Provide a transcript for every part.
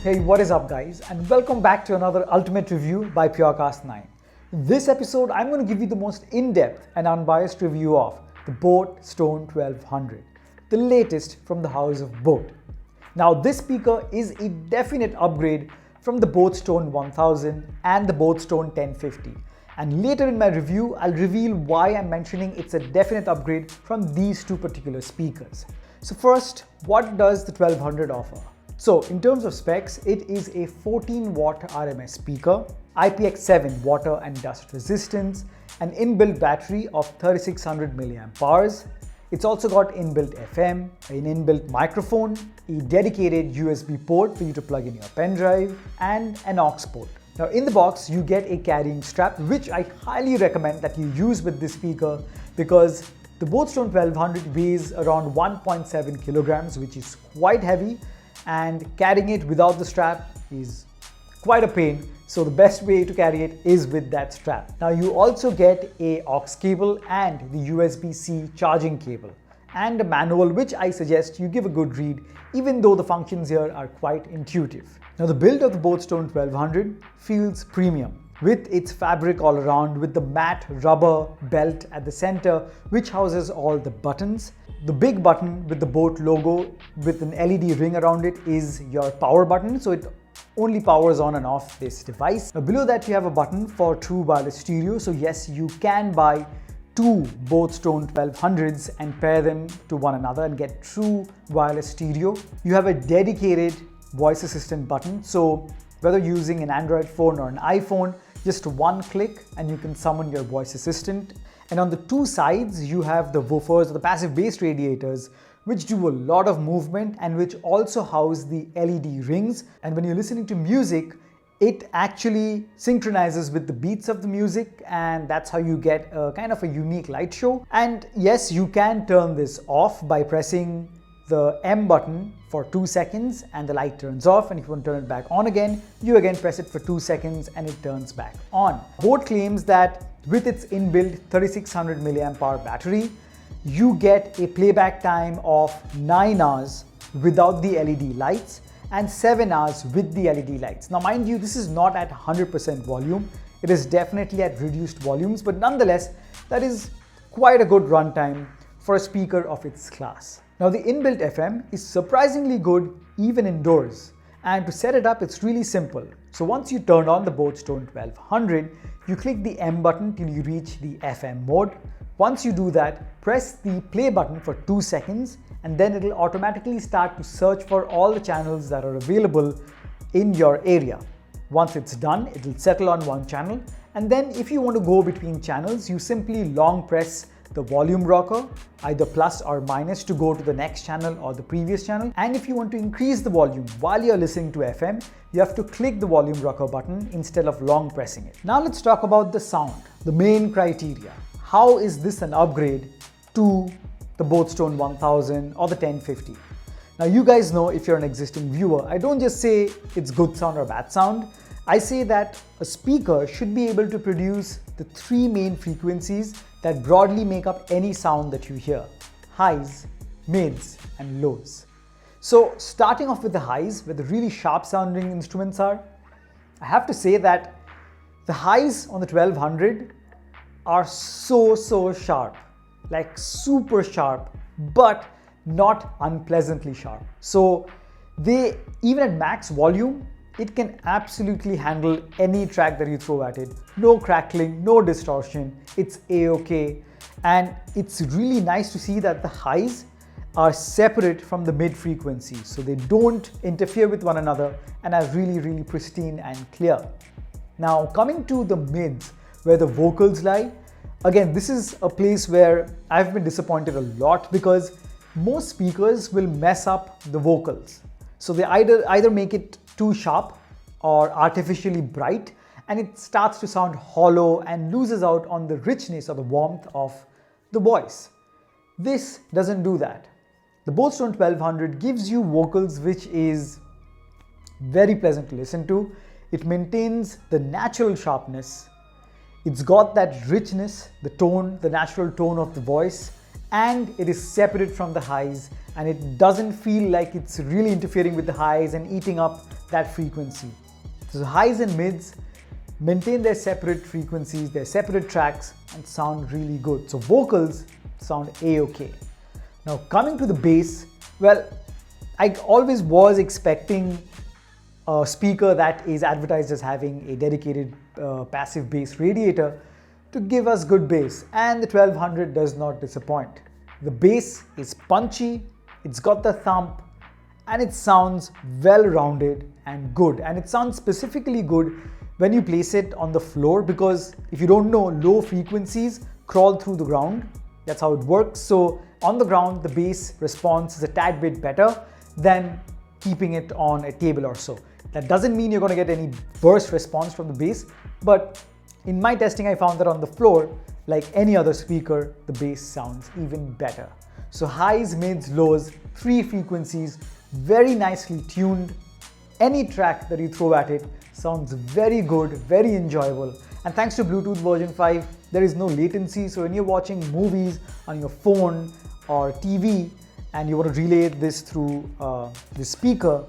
Hey, what is up guys, and welcome back to another Ultimate Review by Purecast 9. In this episode, I'm going to give you the most in-depth and unbiased review of the Boat Stone 1200, the latest from the house of Boat. Now this speaker is a definite upgrade from the Boat Stone 1000 and the Boat Stone 1050. And later in my review, I'll reveal why I'm mentioning it's a definite upgrade from these two particular speakers. So first, what does the 1200 offer? So in terms of specs, it is a 14 watt RMS speaker, IPX7 water and dust resistance, an inbuilt battery of 3600 milliamp hours. It's also got inbuilt FM, an inbuilt microphone, a dedicated USB port for you to plug in your pen drive, and an aux port. Now in the box, you get a carrying strap, which I highly recommend that you use with this speaker because the Boat Stone 1200 weighs around 1.7 kilograms, which is quite heavy, and carrying it without the strap is quite a pain. So the best way to carry it is with that strap. Now you also get a aux cable and the USB-C charging cable and a manual, which I suggest you give a good read, even though the functions here are quite intuitive. Now the build of the Boat Stone 1200 feels premium with its fabric all around, with the matte rubber belt at the center, which houses all the buttons. The big button with the Boat logo with an LED ring around it is your power button, so it only powers on and off this device. Now below that you have a button for true wireless stereo, so yes, you can buy two Boat Stone 1200s and pair them to one another and get true wireless stereo. You have a dedicated voice assistant button, so whether using an Android phone or an iPhone, just one click and you can summon your voice assistant. And on the two sides, you have the woofers or the passive bass radiators, which do a lot of movement and which also house the LED rings. And when you're listening to music, it actually synchronizes with the beats of the music, and that's how you get a kind of a unique light show. And yes, you can turn this off by pressing the M button for 2 seconds and the light turns off, and if you want to turn it back on again, you again press it for 2 seconds and it turns back on. Boat claims that with its inbuilt 3600 milliamp hour battery, you get a playback time of 9 hours without the LED lights and 7 hours with the LED lights. Now mind you, this is not at 100% volume, it is definitely at reduced volumes, but nonetheless, that is quite a good runtime for a speaker of its class. Now the inbuilt FM is surprisingly good even indoors, and to set it up it's really simple. So once you turn on the Boat Stone 1200, you click the M button till you reach the FM mode. Once you do that, press the play button for 2 seconds and then it'll automatically start to search for all the channels that are available in your area. Once it's done, it'll settle on one channel, and then if you want to go between channels, you simply long press the volume rocker, either plus or minus, to go to the next channel or the previous channel. And if you want to increase the volume while you're listening to FM, you have to click the volume rocker button instead of long pressing it. Now let's talk about the sound, the main criteria. How is this an upgrade to the Boat Stone 1000 or the 1050? Now you guys know, if you're an existing viewer, I don't just say it's good sound or bad sound. I say that a speaker should be able to produce the three main frequencies that broadly make up any sound that you hear: highs, mids, and lows. So starting off with the highs, where the really sharp sounding instruments are, I have to say that the highs on the 1200 are so sharp, like super sharp, but not unpleasantly sharp. So they, even at max volume, it can absolutely handle any track that you throw at it. No crackling, no distortion, it's a-okay. And it's really nice to see that the highs are separate from the mid frequency, so they don't interfere with one another and are really pristine and clear. Now coming to the mids, where the vocals lie, again, this is a place where I've been disappointed a lot because most speakers will mess up the vocals. So they either make it too sharp or artificially bright, and it starts to sound hollow and loses out on the richness or the warmth of the voice. This doesn't do that. The Boat Stone 1200 gives you vocals which is very pleasant to listen to. It maintains the natural sharpness. It's got that richness, the tone, the natural tone of the voice, and it is separate from the highs, and it doesn't feel like it's really interfering with the highs and eating up that frequency. So the highs and mids maintain their separate frequencies, their separate tracks, and sound really good. So vocals sound A-okay. Now coming to the bass, well, I always was expecting a speaker that is advertised as having a dedicated passive bass radiator to give us good bass, and the 1200 does not disappoint. The bass is punchy, it's got the thump, and it sounds well-rounded and good. And it sounds specifically good when you place it on the floor, because if you don't know, low frequencies crawl through the ground. That's how it works. So on the ground, the bass response is a tad bit better than keeping it on a table or so. That doesn't mean you're going to get any burst response from the bass, but in my testing, I found that on the floor, like any other speaker, the bass sounds even better. So highs, mids, lows, 3 frequencies, very nicely tuned. Any track that you throw at it sounds very good, very enjoyable. And thanks to Bluetooth version 5, there is no latency. So when you're watching movies on your phone or TV and you want to relay this through the speaker,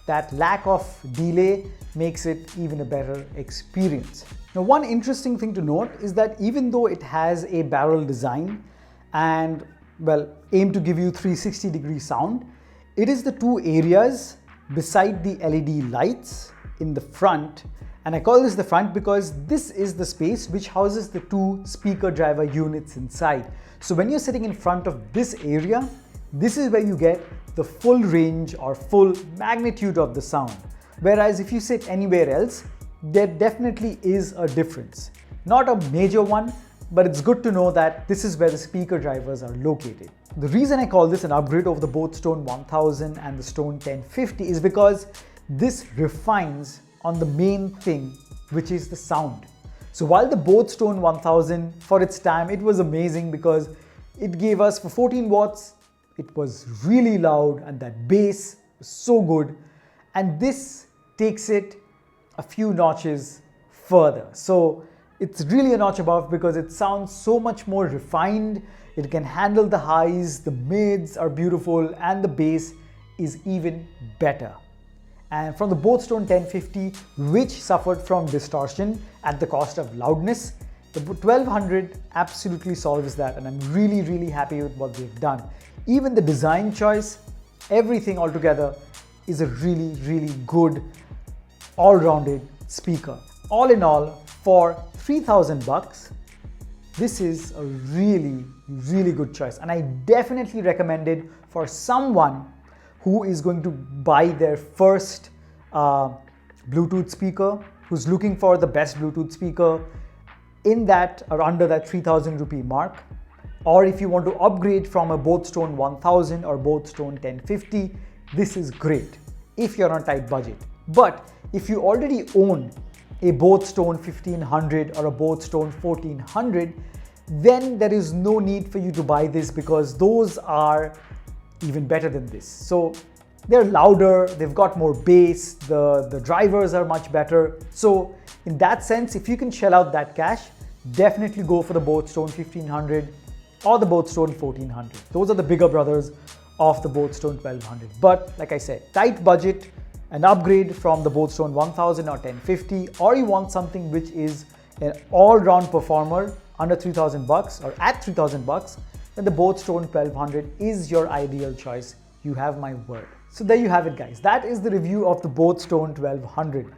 that lack of delay makes it even a better experience. Now, one interesting thing to note is that even though it has a barrel design and, well, aim to give you 360-degree sound, it is the 2 areas beside the LED lights in the front. And I call this the front because this is the space which houses the 2 speaker driver units inside. So when you're sitting in front of this area, this is where you get the full range or full magnitude of the sound. Whereas if you sit anywhere else, there definitely is a difference. Not a major one, but it's good to know that this is where the speaker drivers are located. The reason I call this an upgrade over the both Stone 1000 and the Stone 1050 is because this refines on the main thing, which is the sound. So while the both Stone 1000 for its time, it was amazing because it gave us for 14 watts, it was really loud and that bass was so good. And this takes it a few notches further. So it's really a notch above because it sounds so much more refined. It can handle the highs, the mids are beautiful, and the bass is even better. And from the both Stone 1050, which suffered from distortion at the cost of loudness, the 1200 absolutely solves that, and I'm really, really happy with what they've done. Even the design choice, everything altogether is a really, really good all-rounded speaker. All in all, for 3,000 bucks, this is a really, really good choice. And I definitely recommend it for someone who is going to buy their first Bluetooth speaker, who's looking for the best Bluetooth speaker in that or under that 3,000 rupee mark. Or if you want to upgrade from a both Stone 1000 or both Stone 1050, this is great if you're on a tight budget. But if you already own a both Stone 1500 or a both Stone 1400, then there is no need for you to buy this because those are even better than this. So they're louder, they've got more bass, the drivers are much better. So in that sense, if you can shell out that cash, definitely go for the both Stone 1500 or the both Stone 1400. Those are the bigger brothers of the both Stone 1200. But like I said, tight budget, an upgrade from the both Stone 1000 or 1050, or you want something which is an all-round performer under 3,000 bucks or at 3,000 bucks, then the both Stone 1200 is your ideal choice. You have my word. So there you have it, guys. That is the review of the both Stone 1200.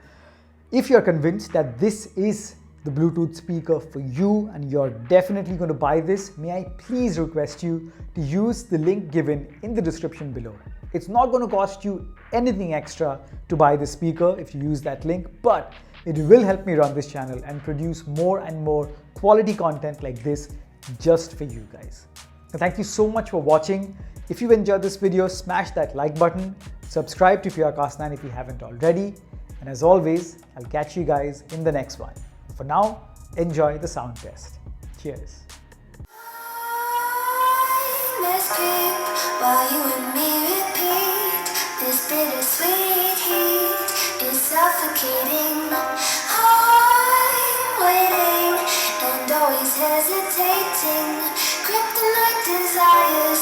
If you're convinced that this is the Bluetooth speaker for you and you're definitely going to buy this, may I please request you to use the link given in the description below. It's not going to cost you anything extra to buy this speaker if you use that link, but it will help me run this channel and produce more and more quality content like this just for you guys. So thank you so much for watching. If you enjoyed this video, smash that like button, subscribe to PRcast9 if you haven't already, and as always, I'll catch you guys in the next one. For now, enjoy the sound test. Cheers. While you and me repeat, this bittersweet heat is suffocating. I'm waiting and always hesitating. Kryptonite desires